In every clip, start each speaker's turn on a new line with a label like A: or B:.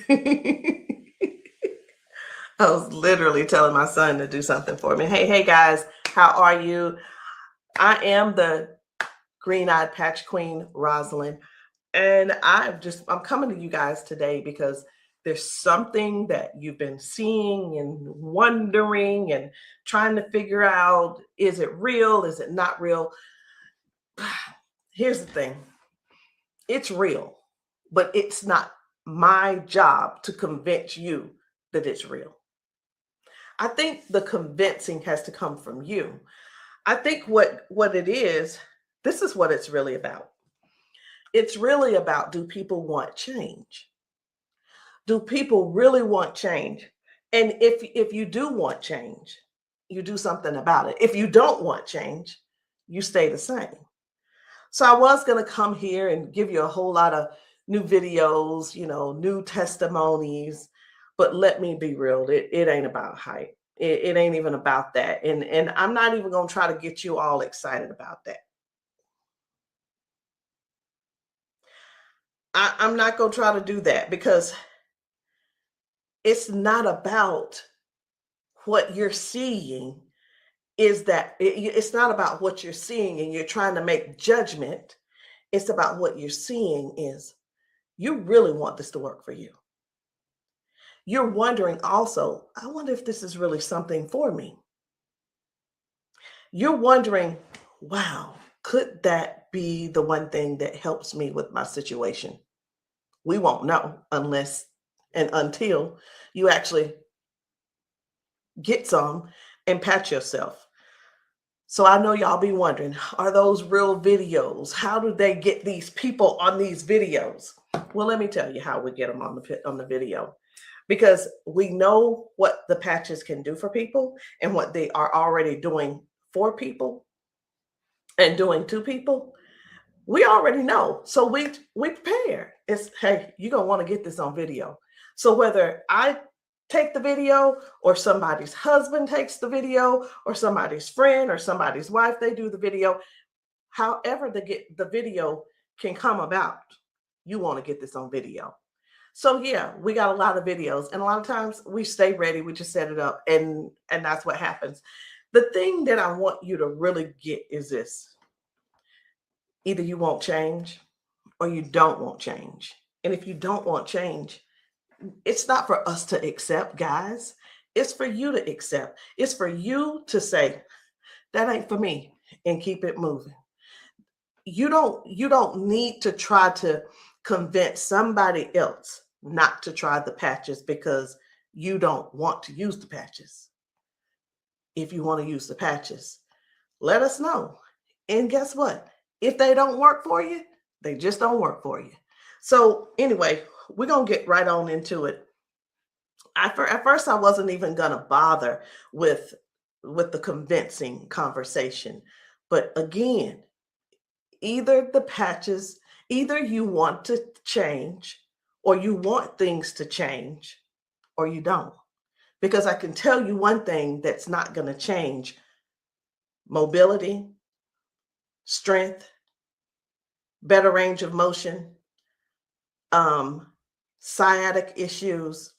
A: I was literally telling my son to do something for me. Hey guys, how are you? I am the green-eyed patch queen, Rosalind, and I'm coming to you guys today because there's something that you've been seeing and wondering and trying to figure out, is it real? Is it not real? Here's the thing. It's real, but it's not my job to convince you that it's real. I think the convincing has to come from you. I think what it is, this is what it's really about. It's really about, do people want change? Do people really want change? And if you do want change, you do something about it. If you don't want change, you stay the same. So I was going to come here and give you a whole lot of new videos, new testimonies, but let me be real, it ain't about hype. It ain't even about that. And I'm not even going to try to get you all excited about that. I'm not going to try to do that because it's not about what you're seeing. It's not about what you're seeing and you're trying to make judgment. It's about what you're seeing is you really want this to work for you. You're wondering also, I wonder if this is really something for me. You're wondering, wow, could that be the one thing that helps me with my situation? We won't know unless and until you actually get some and pat yourself. So I know y'all be wondering, are those real videos? How do they get these people on these videos? Well, let me tell you how we get them on the video. Because we know what the patches can do for people and what they are already doing for people and doing to people. We already know. So we prepare. It's, hey, you're going to want to get this on video. So whether I take the video or somebody's husband takes the video or somebody's friend or somebody's wife, they do the video, however the video can come about, you want to get this on video. So yeah, we got a lot of videos, and a lot of times we stay ready. We just set it up, and that's what happens. The thing that I want you to really get is this: either you won't change, or you don't want change. And if you don't want change, it's not for us to accept, guys. It's for you to accept. It's for you to say, that ain't for me, and keep it moving. You don't need to try to convince somebody else not to try the patches because you don't want to use the patches. If you want to use the patches, let us know. And guess what? If they don't work for you, they just don't work for you. So anyway, we're going to get right on into it. At first, I wasn't even going to bother with the convincing conversation. But again, either the patches, either you want to change or you want things to change or you don't. Because I can tell you one thing that's not going to change: mobility, strength, better range of motion, sciatic issues,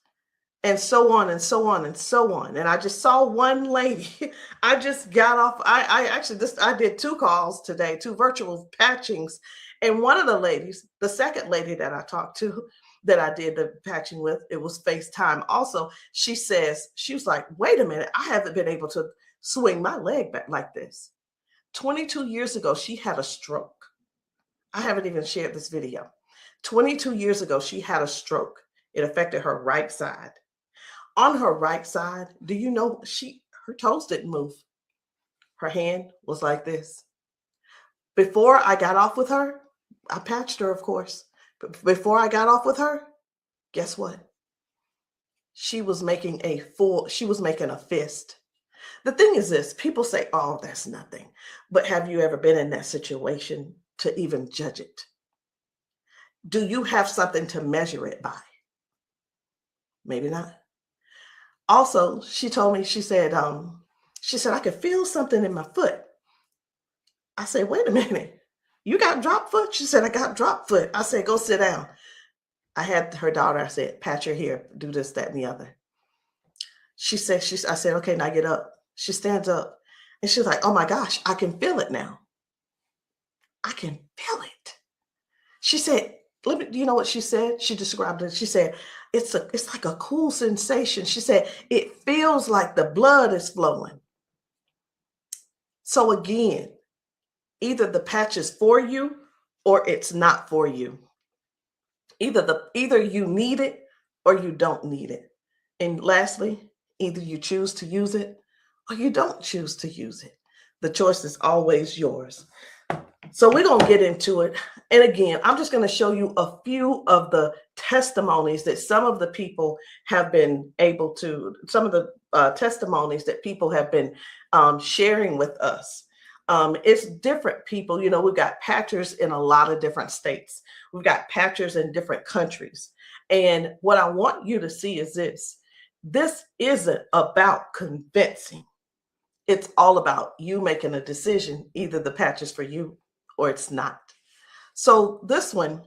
A: and so on and so on and so on. And I just saw one lady. I just got off. I did 2 calls today, 2 virtual patchings. And one of the ladies, the second lady that I talked to, that I did the patching with, it was FaceTime also. She was like, wait a minute, I haven't been able to swing my leg back like this. 22 years ago, she had a stroke. I haven't even shared this video. 22 years ago, she had a stroke. It affected her right side. On her right side, do you know her toes didn't move? Her hand was like this. Before I got off with her, I patched her, of course. But before I got off with her, guess what? She was making a fist. The thing is this: people say, oh, that's nothing. But have you ever been in that situation to even judge it? Do you have something to measure it by? Maybe not. Also, she told me, she said, I could feel something in my foot. I said, wait a minute, you got drop foot? She said, I got drop foot. I said, go sit down. I had her daughter, I said, pat your hair, do this, that, and the other. I said, okay, now get up. She stands up and she's like, oh my gosh, I can feel it now. I can feel it. She said, do you know what she said? She described it. She said, it's like a cool sensation. She said, it feels like the blood is flowing. So again, either the patch is for you or it's not for you. Either you need it or you don't need it. And lastly, either you choose to use it or you don't choose to use it. The choice is always yours. So we're going to get into it. And again, I'm just going to show you a few of the testimonies that some of the people have been able to, some of the testimonies that people have been sharing with us. It's different people. You know, we've got patchers in a lot of different states. We've got patchers in different countries. And what I want you to see is this. This isn't about convincing. It's all about you making a decision. Either the patch is for you or it's not. So this one,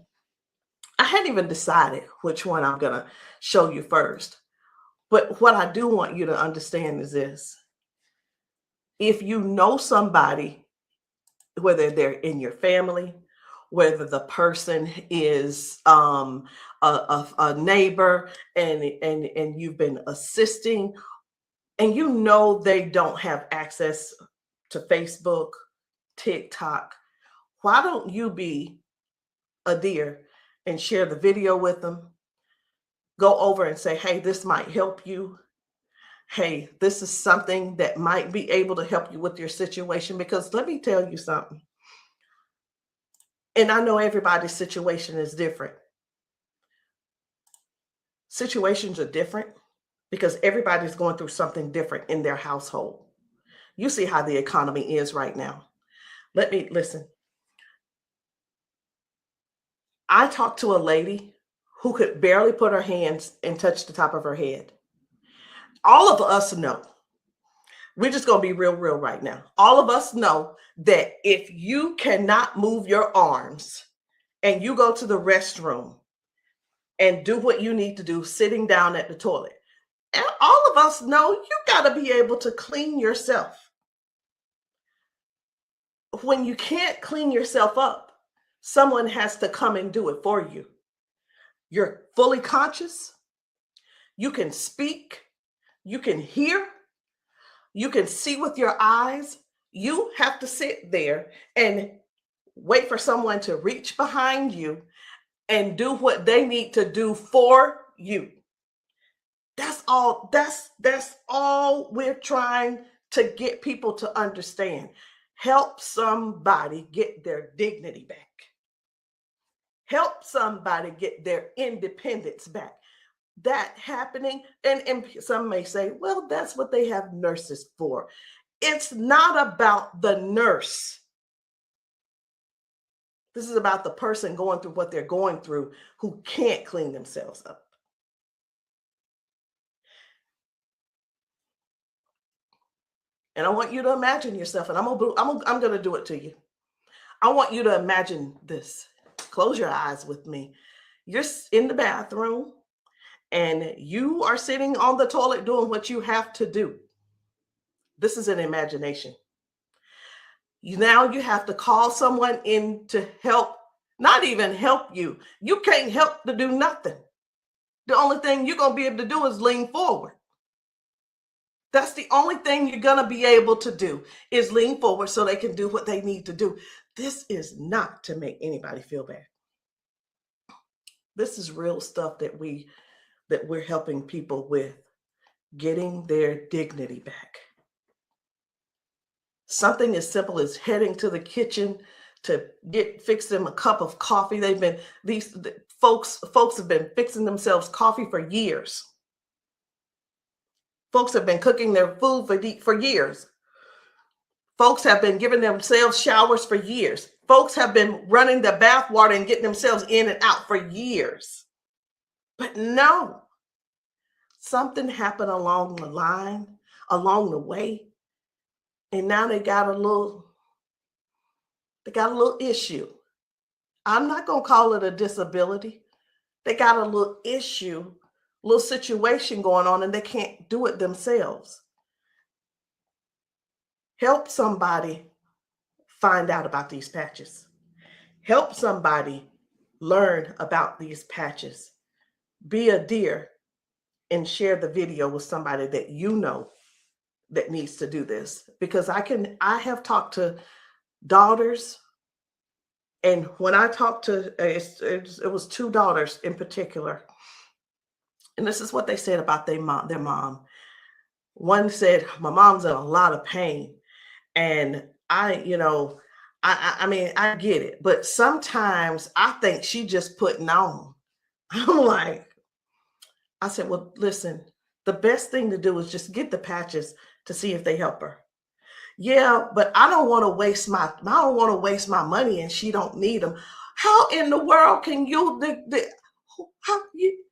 A: I hadn't even decided which one I'm going to show you first. But what I do want you to understand is this. If you know somebody, whether they're in your family, whether the person is a neighbor and you've been assisting, and you know they don't have access to Facebook, TikTok, why don't you be a dear and share the video with them? Go over and say, hey, this might help you. Hey, this is something that might be able to help you with your situation. Because let me tell you something. And I know everybody's situation is different. Situations are different because everybody's going through something different in their household. You see how the economy is right now. Listen. I talked to a lady who could barely put her hands and touch the top of her head. All of us know, we're just going to be real right now. All of us know that if you cannot move your arms and you go to the restroom and do what you need to do sitting down at the toilet, and all of us know you got to be able to clean yourself. When you can't clean yourself up, someone has to come and do it for you. You're fully conscious. You can speak. You can hear. You can see with your eyes. You have to sit there and wait for someone to reach behind you and do what they need to do for you. That's all. That's all we're trying to get people to understand. Help somebody get their dignity back. Help somebody get their independence back. That happening, and some may say, well, that's what they have nurses for. It's not about the nurse. This is about the person going through what they're going through who can't clean themselves up. And I want you to imagine yourself, and I'm going to do it to you. I want you to imagine this. Close your eyes with me. You're in the bathroom and you are sitting on the toilet doing what you have to do. This is an imagination. Now you have to call someone in to help, not even help you. You can't help to do nothing. The only thing you're going to be able to do is lean forward. That's the only thing you're going to be able to do is lean forward so they can do what they need to do. This is not to make anybody feel bad. This is real stuff that we're helping people with, getting their dignity back. Something as simple as heading to the kitchen to fix them a cup of coffee. These folks have been fixing themselves coffee for years. Folks have been cooking their food for years. Folks have been giving themselves showers for years. Folks have been running the bath water and getting themselves in and out for years. But no, something happened along the line, along the way, and now they got a little issue. I'm not going to call it a disability They got a little issue, little situation going on, and they can't do it themselves. Help somebody find out about these patches. Help somebody learn about these patches. Be a dear and share the video with somebody that you know that needs to do this. Because I have talked to daughters, and when I talked to, it was two daughters in particular, and this is what they said about their mom. One said, my mom's in a lot of pain. And I mean, I get it, but sometimes I think she just putting on. I'm like, I said, well, listen, the best thing to do is just get the patches to see if they help her. Yeah, but I don't want to waste my money and she don't need them. How in the world can how you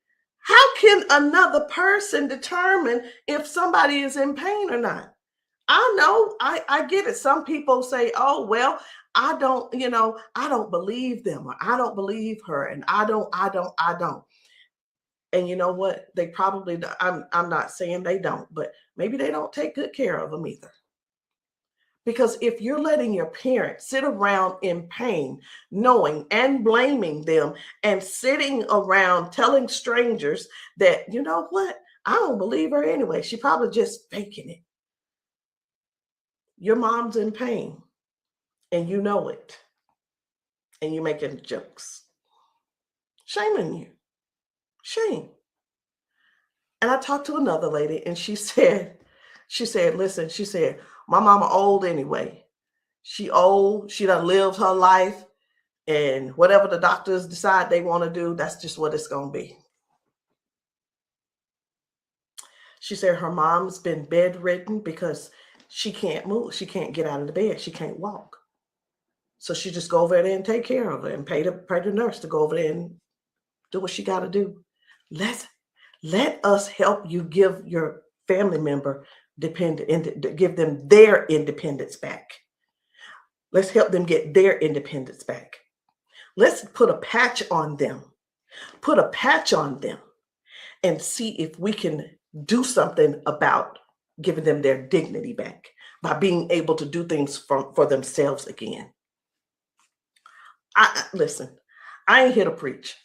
A: how can another person determine if somebody is in pain or not? I know, I get it. Some people say, oh, well, I don't believe them, or I don't believe her, and I don't. And you know what? They probably, I'm not saying they don't, but maybe they don't take good care of them either. Because if you're letting your parents sit around in pain, knowing and blaming them, and sitting around telling strangers that, you know what, I don't believe her anyway, she probably just faking it. Your mom's in pain and you know it, and you're making jokes. Shame on you. Shame. And I talked to another lady and she said, listen, she said, my mama old anyway. She old, she done lived her life, and whatever the doctors decide they want to do, that's just what it's going to be. She said her mom's been bedridden because she can't move. She can't get out of the bed. She can't walk. So she just go over there and take care of her and pay the nurse to go over there and do what she got to do. Let us help you give your family member give them their independence back. Let's help them get their independence back. Let's put a patch on them. Put a patch on them and see if we can do something about giving them their dignity back by being able to do things for themselves again. Listen, I ain't here to preach.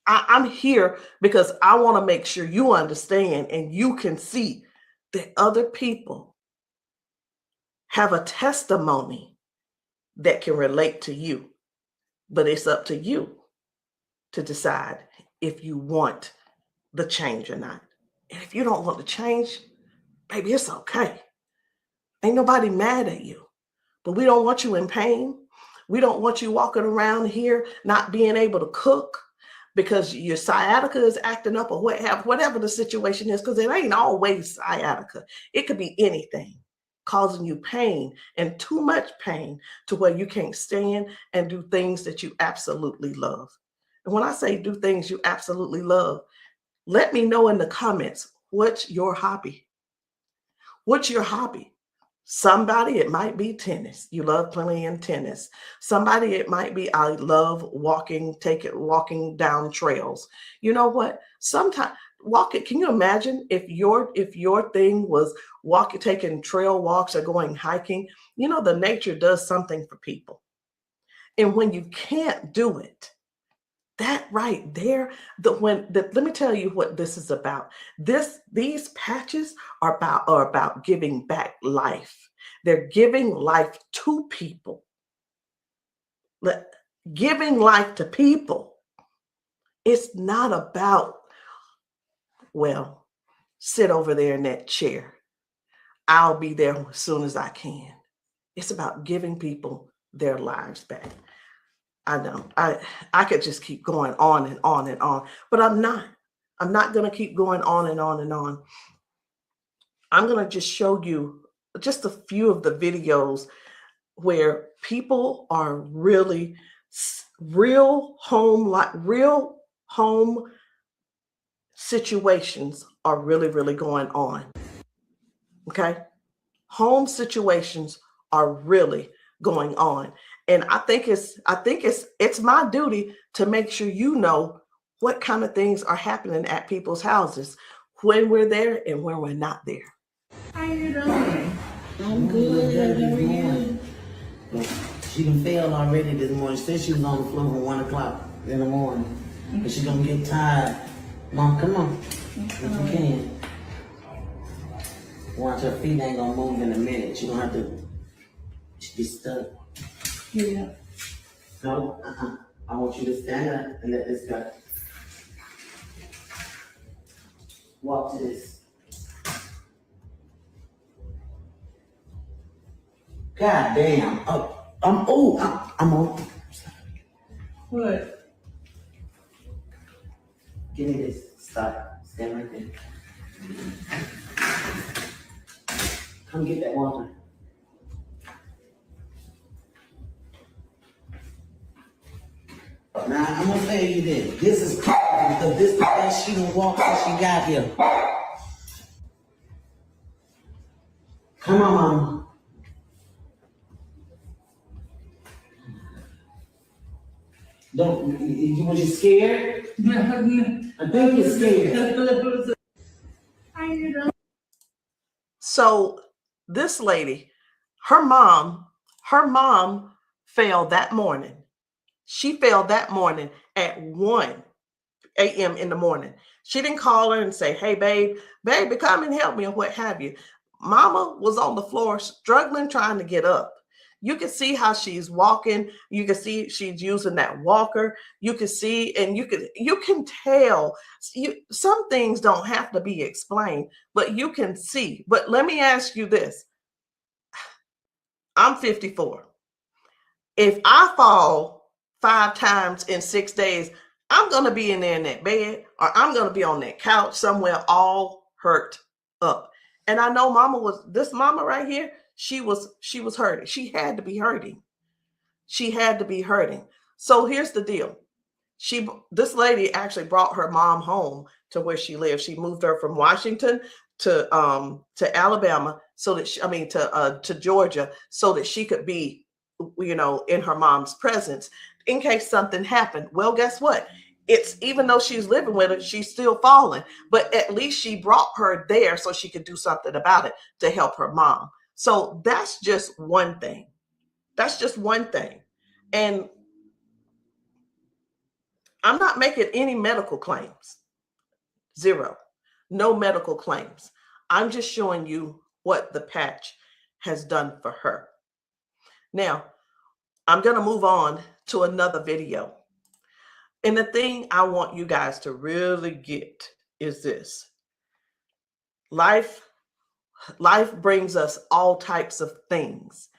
A: I'm here because I want to make sure you understand and you can see that other people have a testimony that can relate to you. But it's up to you to decide if you want the change or not. And if you don't want the change, baby, it's okay. Ain't nobody mad at you. But we don't want you in pain. We don't want you walking around here not being able to cook because your sciatica is acting up, or whatever the situation is, because it ain't always sciatica. It could be anything causing you pain, and too much pain to where you can't stand and do things that you absolutely love. And when I say do things you absolutely love, let me know in the comments, what's your hobby? What's your hobby? Somebody, it might be tennis. You love playing tennis. Somebody, it might be, I love walking down trails. You know what? Sometimes walking, can you imagine if your thing was taking trail walks or going hiking? You know, the nature does something for people. And when you can't do it, that right there, let me tell you what this is about. These patches are about giving back life. They're giving life to people. Giving life to people. It's not about, well, sit over there in that chair. I'll be there as soon as I can. It's about giving people their lives back. I know I could just keep going on and on and on, but I'm not. I'm not going to keep going on and on and on. I'm going to just show you just a few of the videos where people are really real home situations are really going on. Okay? Home situations are really going on. And I think it's my duty to make sure you know what kind of things are happening at people's houses when we're there and when we're not there.
B: How you doing? I'm good. How are you?
C: She done failed already this morning. She said she was on the floor from 1 o'clock in the morning. But she gonna get tired. Mom, come on. If you can. Watch, her feet ain't gonna move in a minute. She gonna have to be stuck.
B: Yeah.
C: No, I want you to stand up and let this go. Walk to this. God damn. I'm on.
B: What?
C: Give me this. Stop. Stand right there. Come get that water. Now, I'm gonna tell you this. This is powerful because this is the best she done walked since she got here. Come on, Mama. Don't, was you scared? I think you're scared.
B: How you doing?
A: So this lady, her mom fell that morning. She fell that morning at 1 a.m. in the morning. She didn't call her and say, hey, baby, come and help me, or what have you. Mama was on the floor struggling, trying to get up. You can see how she's walking. You can see she's using that walker. You can see, and you can tell. Some things don't have to be explained, but you can see. But let me ask you this. I'm 54. If I fall 5 times in 6 days, I'm going to be in there in that bed, or I'm going to be on that couch somewhere all hurt up. And I know this mama right here, she was hurting. She had to be hurting. She had to be hurting. So here's the deal. This lady actually brought her mom home to where she lived. She moved her from Washington to Alabama to Georgia, so that she could be, in her mom's presence in case something happened. Well, guess what? It's, even though she's living with her, she's still falling, but at least she brought her there so she could do something about it to help her mom. So that's just one thing. That's just one thing. And I'm not making any medical claims. Zero. No medical claims. I'm just showing you what the patch has done for her. Now, I'm going to move on to another video. And the thing I want you guys to really get is this. Life brings us all types of things.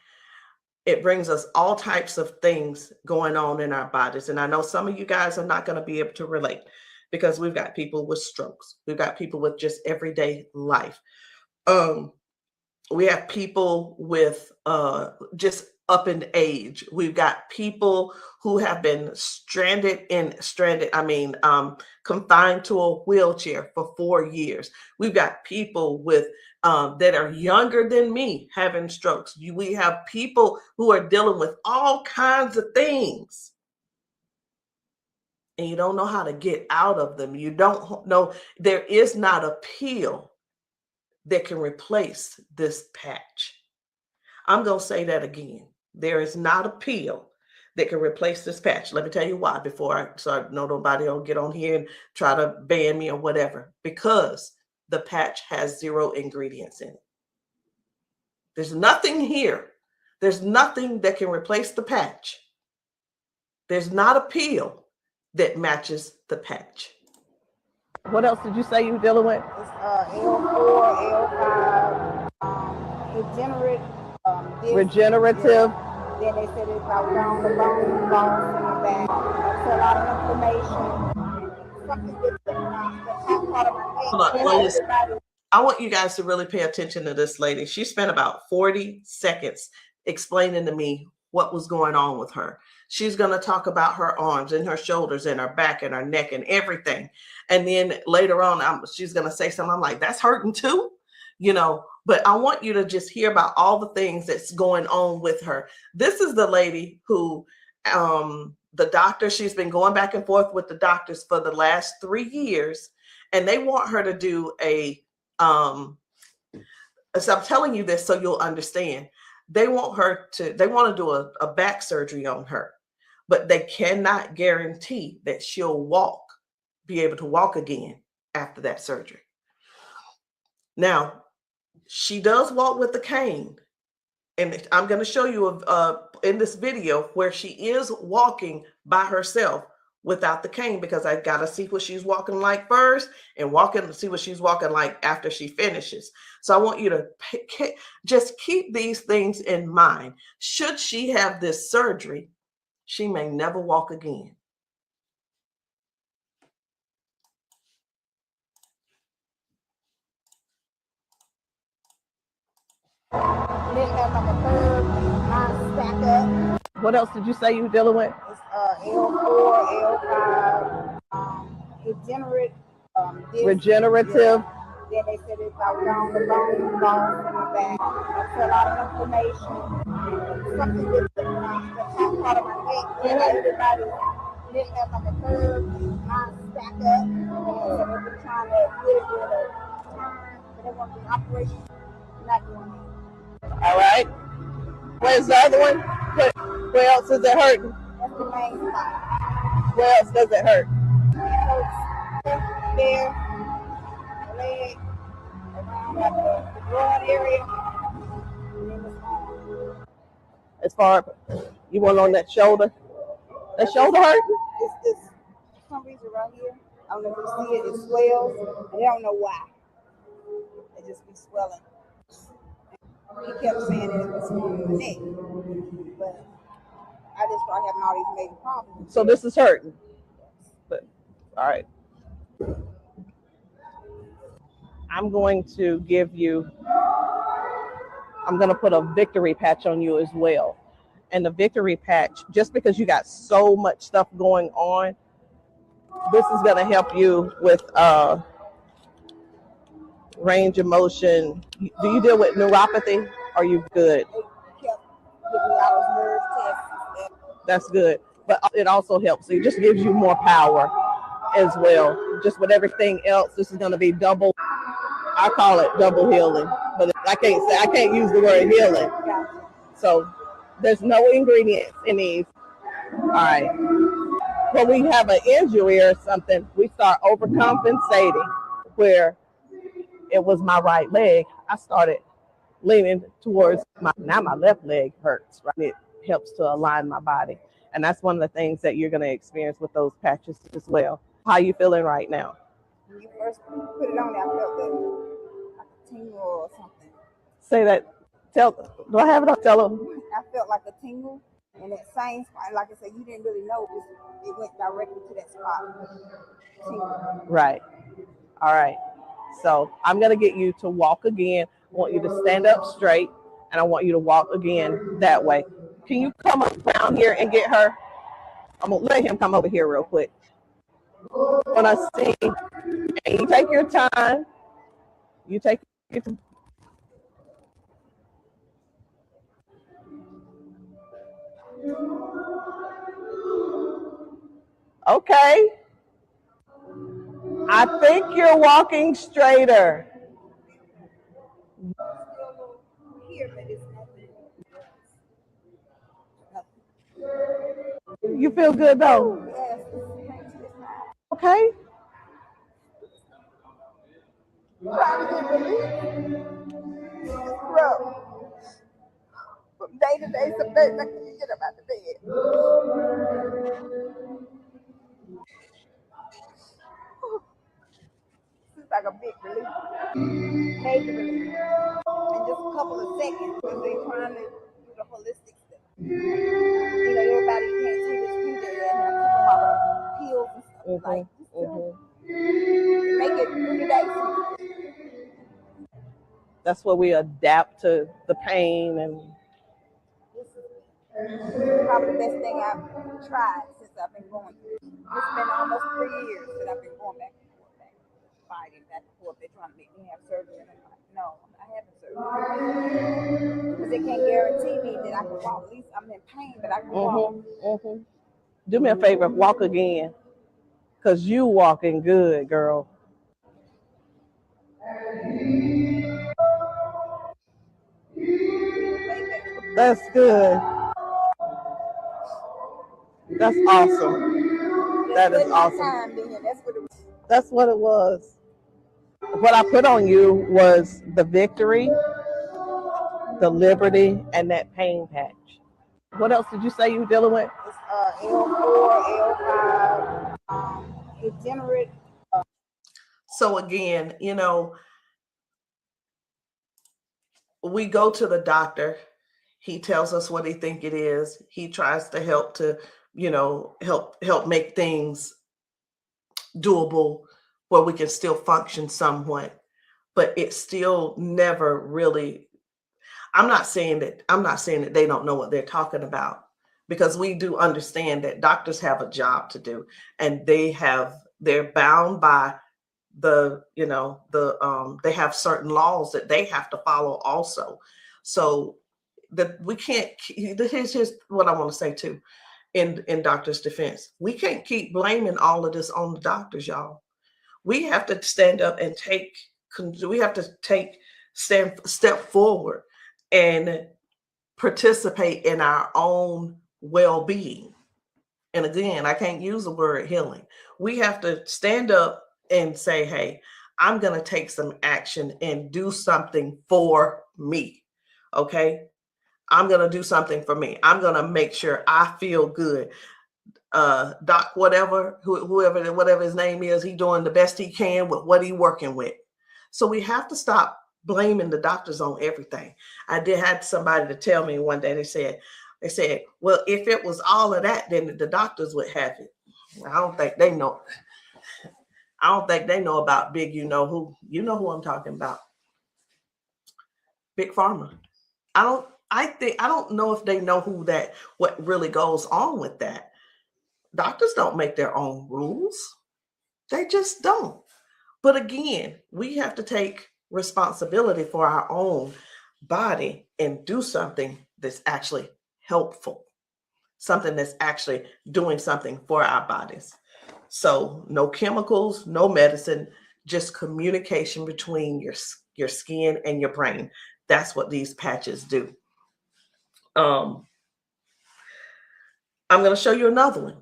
A: It brings us all types of things going on in our bodies. And I know some of you guys are not going to be able to relate, because we've got people with strokes. We've got people with just everyday life. We have people with just up in age. We've got people who have been confined to a wheelchair for 4 years. We've got people with that are younger than me having strokes. We have people who are dealing with all kinds of things, and you don't know how to get out of them. You don't know. There is not a pill that can replace this patch. I'm going to say that again. There is not a pill that can replace this patch. Let me tell you why, so I know nobody will get on here and try to ban me or whatever. Because the patch has 0 ingredients in it. There's nothing here. There's nothing that can replace the patch. There's not a pill that matches the patch. What else did you say you were dealing with?
D: It's L4, L5,
A: regenerative.
D: Yeah. Then they said it's about down the bone, bones in the back. That's a lot of inflammation. Something that's part of my head.
A: I want you guys to really pay attention to this lady. She spent about 40 seconds explaining to me what was going on with her. She's going to talk about her arms and her shoulders and her back and her neck and everything. And then later on, she's going to say something. I'm like, that's hurting too, but I want you to just hear about all the things that's going on with her. This is the lady who the doctor, she's been going back and forth with the doctors for the last 3 years, and they want her to do a so I'm telling you this so you'll understand. They want to do a back surgery on her, but they cannot guarantee that she'll be able to walk again after that surgery. Now, she does walk with the cane, and I'm going to show you in this video where she is walking by herself without the cane, because I got to see what she's walking like first and see what she's walking like after she finishes. So I want you to just keep these things in mind. Should she have this surgery, she may never walk again. What else did you say you were dealing with?
D: It's L4, L5, regenerative. Yeah. Then they said it's out down the bone in the back. That's a lot of inflammation. Something with the top part of my neck. And everybody living up on the curve, mine stack up. So they've been trying to get it with a turn, but they want the operation. Not doing it.
A: All right. Where's the other one? Where else is it hurting?
D: That's the main spot.
A: Where else does it hurt?
D: It hurts there, leg, around like the broad area, and then the arm.
A: As far you want on that shoulder? That shoulder hurt?
D: It's this, for some reason right here. I don't know if you see it, it swells, and they don't know why. It just be swelling. He kept saying that it was from the neck, but I just started having all these major problems.
A: So this is hurting. But, all right. I'm going to put a victory patch on you as well. And the victory patch, just because you got so much stuff going on, this is going to help you with range of motion. Do you deal with neuropathy? Are you good?
D: They kept giving me all those nerve tests.
A: That's good. But it also helps. It just gives you more power as well. Just with everything else, this is going to be double. I call it double healing, but I can't use the word healing. So there's no ingredients in these. All right. When we have an injury or something, we start overcompensating. Where it was my right leg, I started leaning towards my left leg hurts, right? It helps to align my body. And that's one of the things that you're going to experience with those patches as well. How are you feeling right now?
D: When you first put it on, I felt like a tingle or something.
A: Say that. Do I have it up? Tell them.
D: I felt like a tingle, and that same spot, like I said, you didn't really know it went directly to that spot. Tingle.
A: Right. All right. So I'm going to get you to walk again. I want you to stand up straight, and I want you to walk again that way. Can you come up down here and get her? I'm going to let him come over here real quick. When I sing, and you take your time. You take your time. Okay. I think you're walking straighter. You feel good though? Okay.
D: From day to day, some days I can't get up out of bed. It's like a big relief, major relief, in just a couple of seconds because they're trying to do the holistic stuff. You know, everybody can't see this future and have to come out pills and stuff like make it 3 days.
A: That's where we adapt to the pain, and
D: this is probably the best thing I've tried since I've been going through. It's been almost 3 years that I've been going back and forth, fighting back and forth. They're trying to make me have surgery, and I'm like, no, I'm not having surgery because they can't guarantee me that I can walk. At least I'm in pain, but I can walk.
E: Do me a favor, walk again, because you walking good, girl. That's good. That's awesome. That is awesome. That's what it was. What I put on you was the victory, the liberty, and that pain patch. What else did you say you were dealing with?
D: It's L4, L5, degenerate.
A: So again, we go to the doctor. He tells us what he think it is. He tries to help to, help make things doable where we can still function somewhat, but it's still never really. I'm not saying that they don't know what they're talking about, because we do understand that doctors have a job to do, and they're bound by they have certain laws that they have to follow also. So that we can't. Here's what I want to say too. In doctors' defense, we can't keep blaming all of this on the doctors, y'all. We have to stand up and step forward and participate in our own well-being. And again, I can't use the word healing. We have to stand up and say, hey, I'm going to take some action and do something for me. Okay. I'm going to do something for me. I'm going to make sure I feel good. Doc, whatever his name is, he's doing the best he can with what he's working with. So we have to stop blaming the doctors on everything. I had somebody to tell me one day, they said, well, if it was all of that, then the doctors would have it. I don't think they know. I don't think they know about big, you know who I'm talking about. Big Pharma. I don't know if they know what really goes on with that. Doctors don't make their own rules. They just don't. But again, we have to take responsibility for our own body and do something that's actually helpful, something that's actually doing something for our bodies. So no chemicals, no medicine, just communication between your skin and your brain. That's what these patches do. I'm going to show you another one.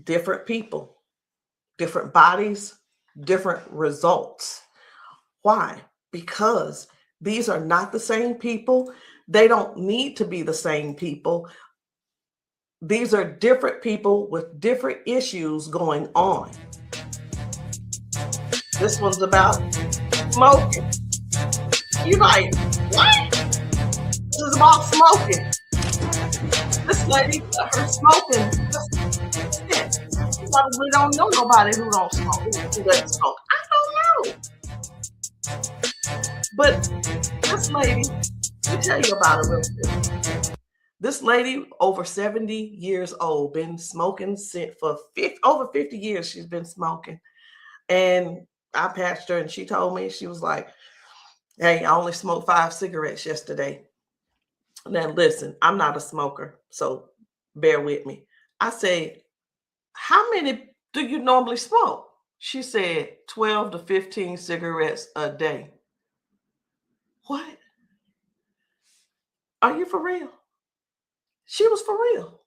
A: Different people, different bodies, different results. Why? Because these are not the same people. They don't need to be the same people. These are different people with different issues going on. This one's about smoking. You're like, what? This is about smoking. This lady, her smoking. You probably don't know nobody who don't smoke, who doesn't smoke. I don't know. But this lady, let me tell you about her real quick. This lady, over 70 years old, been smoking for over 50 years. She's been smoking. And I patched her, and she told me, she was like, hey, I only smoked 5 cigarettes yesterday. Now, listen, I'm not a smoker, so bear with me. I said, how many do you normally smoke? She said 12 to 15 cigarettes a day. What? Are you for real? She was for real.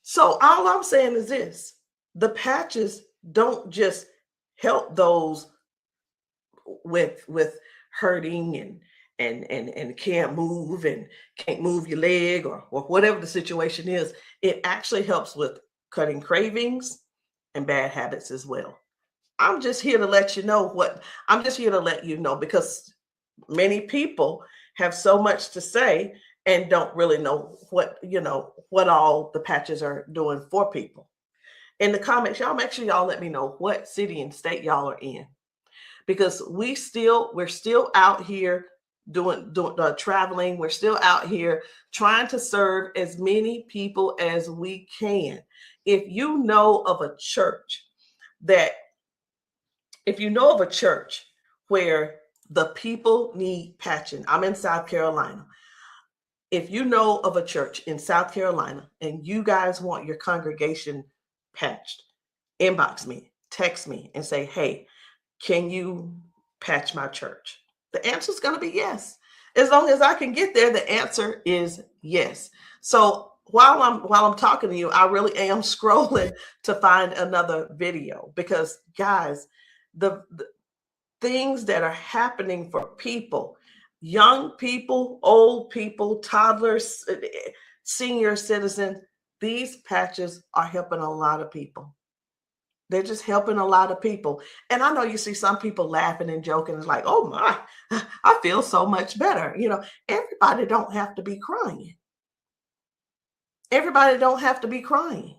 A: So all I'm saying is this: the patches don't just help those with hurting and can't move and can't move your leg or whatever the situation is. It actually helps with cutting cravings and bad habits as well. I'm just here to let you know because many people have so much to say and don't really know what all the patches are doing for people. In the comments, y'all make sure y'all let me know what city and state y'all are in, because we're still out here doing traveling. We're still out here trying to serve as many people as we can. If you know of a church where the people need patching, I'm in South Carolina. if you know of a church in South Carolina and you guys want your congregation patched, inbox me, text me, and say, hey, can you patch my church? The answer is going to be yes. As long as I can get there, the answer is yes. So while I'm talking to you, I really am scrolling to find another video, because guys, the things that are happening for people, young people, old people, toddlers, senior citizens, these patches are helping a lot of people. They're just helping a lot of people. And I know you see some people laughing and joking. It's like, oh my, I feel so much better. You know, everybody don't have to be crying. Everybody don't have to be crying.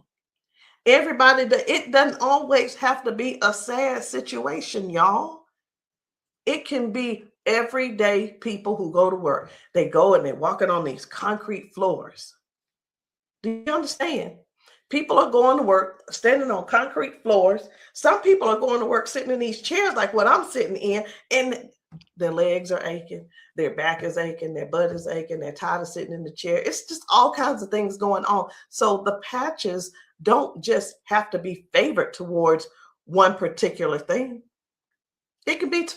A: It doesn't always have to be a sad situation, y'all. It can be everyday people who go to work. They go and they're walking on these concrete floors. Do you understand? People are going to work standing on concrete floors. Some people are going to work sitting in these chairs like what I'm sitting in, and their legs are aching, their back is aching, their butt is aching, they're tired of sitting in the chair. It's just all kinds of things going on. So the patches don't just have to be favored towards one particular thing. It could be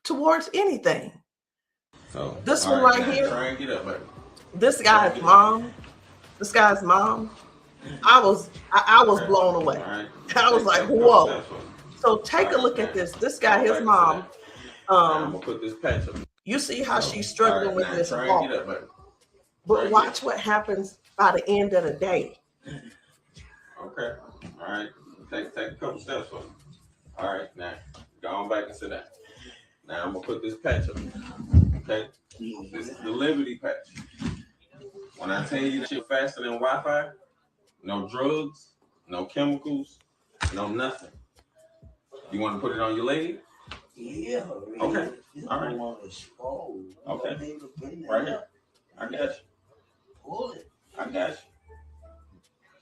A: towards anything.
F: So
A: this one right here,
F: try and get up, baby.
A: This guy's mom, I was blown away.
F: Right.
A: I was like, whoa. So take a look at this. This guy, his mom,
F: I'm gonna put this patch up.
A: you see how she's struggling with this
F: try
A: walk.
F: and get up, baby.
A: But watch what happens by the end of the day.
F: Okay. All right. Take a couple steps for me. All right. Now go on back and sit down. Now I'm gonna put this patch up. Okay. This is the Liberty patch. When I tell you that you're faster than Wi-Fi, no drugs, no chemicals, no nothing. You want to put it on your leg?
C: Yeah.
F: Okay. All right. Okay. Right here. I got you.
C: Pull it.
F: I got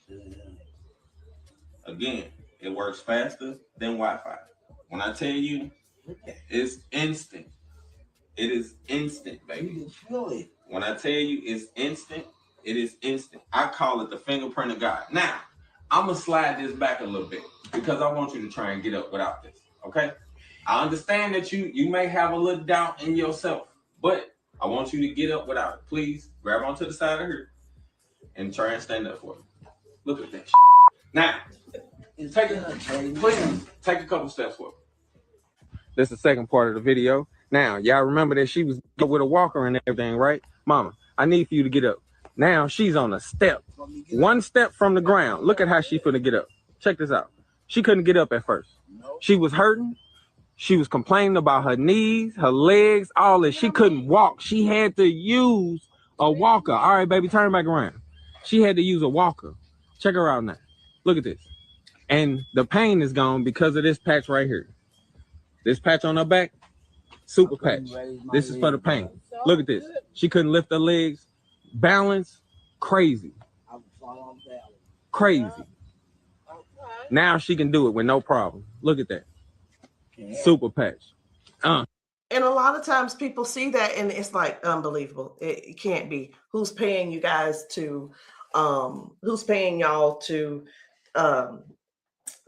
F: you. Again, it works faster than Wi-Fi. When I tell you, it's instant. It is instant, baby.
C: You can feel it.
F: When I tell you it's instant, it is instant. I call it the fingerprint of God. Now, I'm going to slide this back a little bit because I want you to try and get up without this, okay? I understand that you may have a little doubt in yourself, but I want you to get up without it. Please grab onto the side of her and try and stand up for me. Look at that shit. Now, take a couple steps forward. This is the second part of the video. Now, y'all remember that she was with a walker and everything, right? Mama, I need for you to get up. Now she's on a step. One step from the ground. Look at how she finna get up. Check this out. She couldn't get up at first. She was hurting. She was complaining about her knees, her legs, all that. She couldn't walk. She had to use a walker. All right, baby, turn back around. She had to use a walker. Check her out now. Look at this. And the pain is gone because of this patch right here. This patch on her back, super patch. This is for the pain. Look at this. She couldn't lift her legs. Balance, crazy. Crazy. Now she can do it with no problem. Look at that. Super patch.
A: And a lot of times people see that and it's like unbelievable. It can't be. Who's paying you guys to who's paying y'all to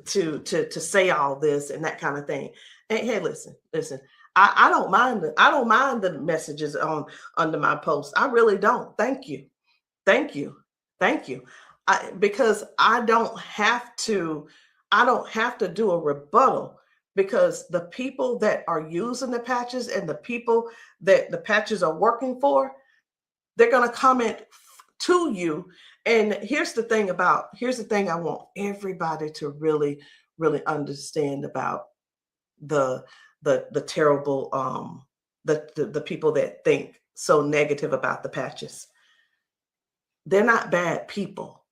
A: say all this and that kind of thing. And hey, listen. I don't mind the messages under my post. I really don't. Thank you. Because I don't have to do a rebuttal, because the people that are using the patches and the people that the patches are working for, they're going to comment to you. And here's the thing I want everybody to really, really understand about the terrible, the people that think so negative about the patches. They're not bad people.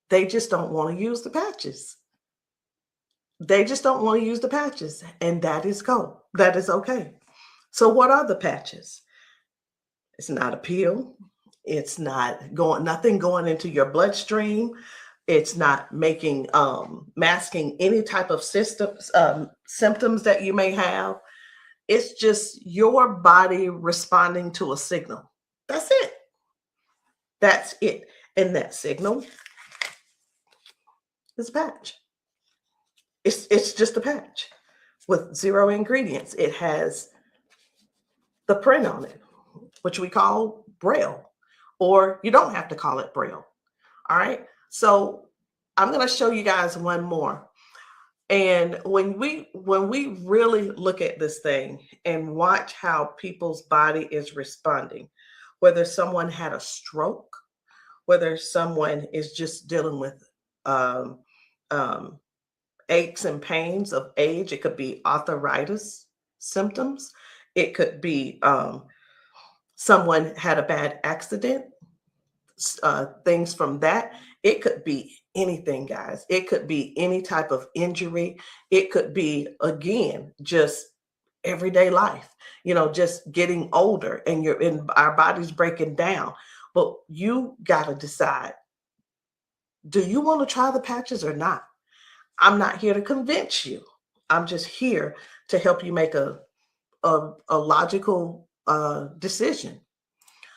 A: They just don't want to use the patches. And that is cool. That is okay. So what are the patches? It's not a pill. It's not nothing going into your bloodstream. It's not masking any type of symptoms that you may have. It's just your body responding to a signal. That's it. That's it. And that signal is a patch. It's just a patch with 0 ingredients. It has the print on it, which we call Braille, or you don't have to call it Braille. All right. So I'm going to show you guys one more. And when we really look at this thing and watch how people's body is responding, whether someone had a stroke, whether someone is just dealing with aches and pains of age, it could be arthritis symptoms, it could be someone had a bad accident, things from that. It could be anything, guys. It could be any type of injury. It could be, again, just everyday life, just getting older and our body's breaking down. But you got to decide, do you want to try the patches or not? I'm not here to convince you. I'm just here to help you make a logical decision.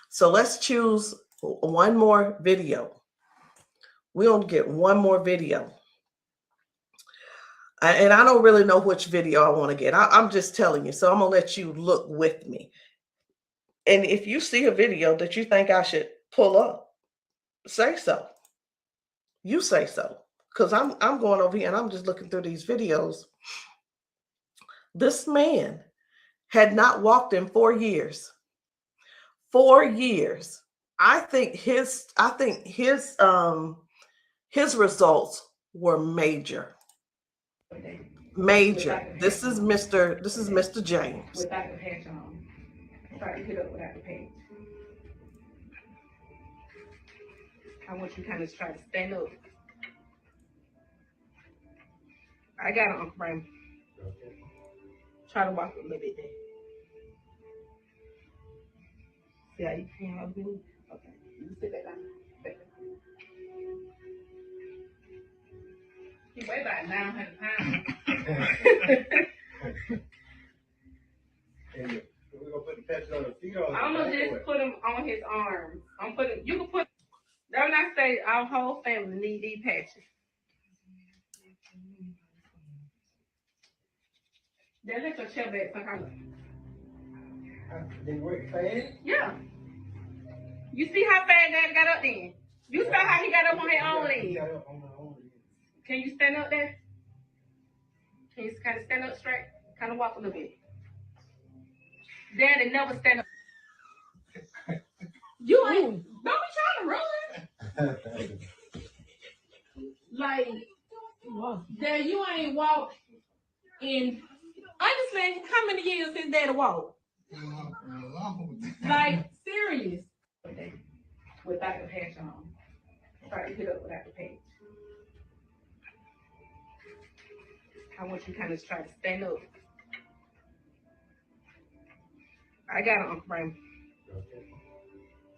A: So let's choose one more video. We're going to get one more video. And I don't really know which video I want to get. I'm just telling you. So I'm going to let you look with me. And if you see a video that you think I should pull up, say so. You say so. Because I'm going over here and I'm just looking through these videos. This man had not walked in 4 years. 4 years. I think his results were major. Major. This is Mr. James.
G: Without the patch on. Try to hit up without the patch. I want you to kind of try to stand up. I got it, Uncle Brian. Try to walk a little bit there. See how you can help me? Okay. You sit back down. He weigh about 900 pounds.
H: We're gonna put the patch on the feet or
G: I'm gonna just put him on his arms. You can put, don't I say our whole family need these patches. Then let your chair back some
H: They work fast?
G: Yeah. You see how fast Daddy got up then? You saw how he got up on his own leg. Can you stand up there? Can you kind of stand up straight? Kind of walk a little bit. Daddy never stand up. You ain't, don't be trying to run. Like, Dad, you ain't walked in, honestly, how many years since Daddy walked? Like, serious. Without the patch on. Try to hit up without the patch. I want you to kind of try to stand up. I got it, Uncle Brian.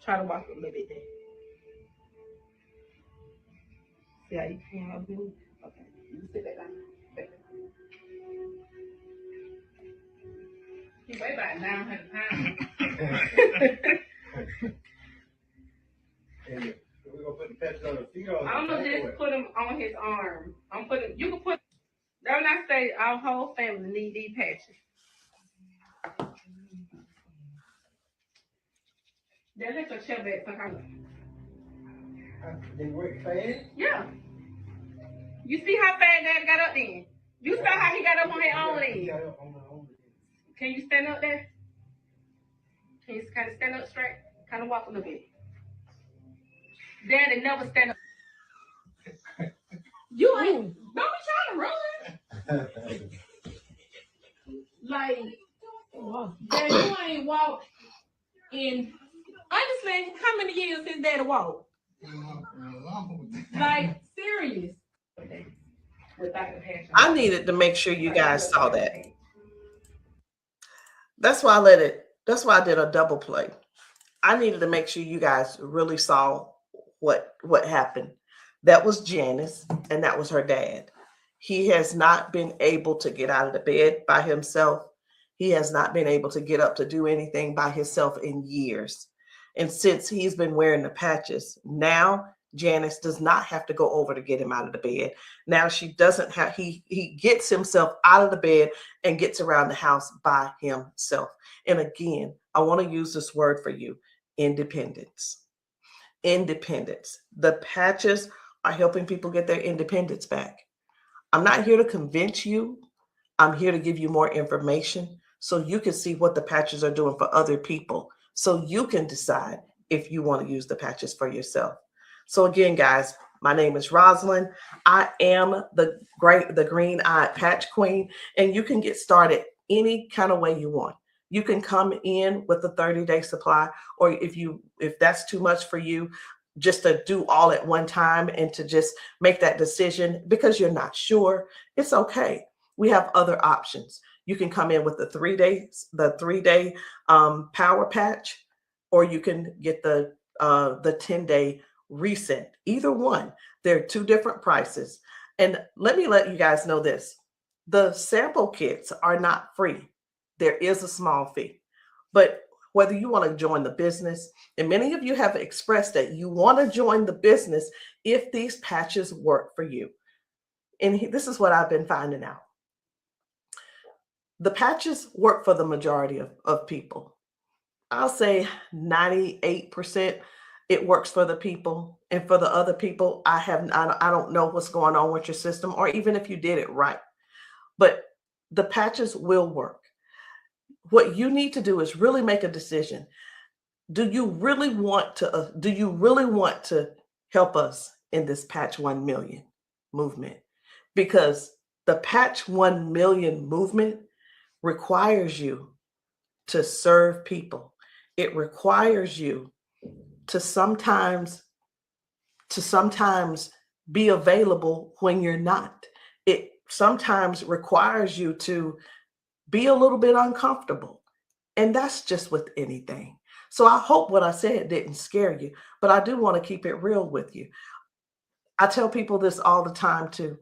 G: Try to walk a little bit there. See how you can help me? Okay. You sit back down. He weigh about 900 pounds.
H: We're gonna put the patch on the feet or
G: I'm gonna just put him on his arm. You can put, don't I say our whole family need these patches. Then let your chair back some
H: They work fast?
G: Yeah. You see how fast Daddy got up then? You saw how he got up on his own leg. Can you stand up there? Can you kind of stand up straight? Kind of walk a little bit. Daddy never stand up. You ain't, don't be trying to run. Like, Dad, you ain't walked in, honestly, how many years since Daddy walked? Like, serious. Without the patch on.
A: I needed to make sure you guys saw that. That's why I did a double play. I needed to make sure you guys really saw what happened. That was Janice, and that was her dad. He has not been able to get out of the bed by himself. He has not been able to get up to do anything by himself in years. And since he's been wearing the patches, now Janice does not have to go over to get him out of the bed. Now she doesn't have, he gets himself out of the bed and gets around the house by himself. And again, I want to use this word for you, independence. Independence. The patches are helping people get their independence back. I'm not here to convince you. I'm here to give you more information so you can see what the patches are doing for other people, so you can decide if you want to use the patches for yourself. So again, guys, my name is Rosalind. I am the green-eyed patch queen, and you can get started any kind of way you want. You can come in with a 30-day supply, or if that's too much for you, just to do all at one time and to just make that decision because you're not sure, it's okay. We have other options. You can come in with the 3-day power patch, or you can get the 10-day reset. Either one. There are two different prices. And let me let you guys know this. The sample kits are not free. There is a small fee. But whether you want to join the business, and many of you have expressed that you want to join the business if these patches work for you. And this is what I've been finding out. The patches work for the majority of people. I'll say 98% it works for the people. And for the other people, I don't know what's going on with your system, or even if you did it right. But the patches will work. What you need to do is really make a decision. Do you really want to help us in this Patch 1 Million movement? Because the Patch 1 Million movement requires you to serve people. It requires you to sometimes be available when you're not. It sometimes requires you to be a little bit uncomfortable. And that's just with anything. So I hope what I said didn't scare you, but I do want to keep it real with you. I tell people this all the time too.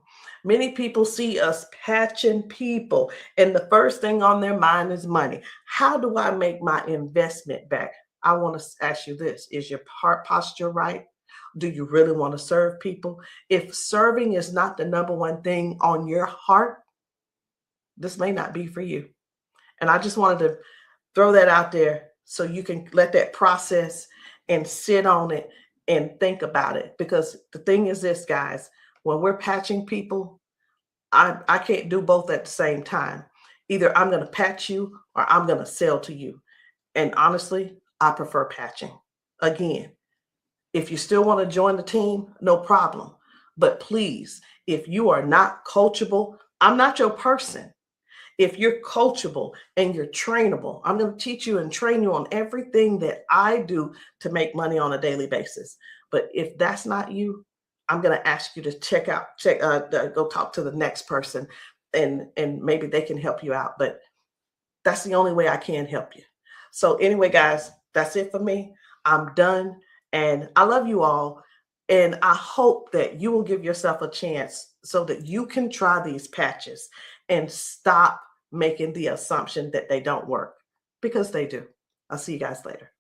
A: Many people see us patching people, and the first thing on their mind is money. How do I make my investment back? I want to ask you this. Is your heart posture right? Do you really want to serve people? If serving is not the number one thing on your heart, this may not be for you. And I just wanted to throw that out there so you can let that process and sit on it and think about it. Because the thing is this, guys, when we're patching people, I can't do both at the same time. Either I'm going to patch you or I'm going to sell to you. And honestly, I prefer patching. Again, if you still want to join the team, no problem. But please, if you are not coachable, I'm not your person. If you're coachable and you're trainable, I'm going to teach you and train you on everything that I do to make money on a daily basis. But if that's not you, I'm going to ask you to go talk to the next person, and maybe they can help you out. But that's the only way I can help you. So anyway, guys, that's it for me. I'm done. And I love you all. And I hope that you will give yourself a chance so that you can try these patches and stop making the assumption that they don't work, because they do. I'll see you guys later.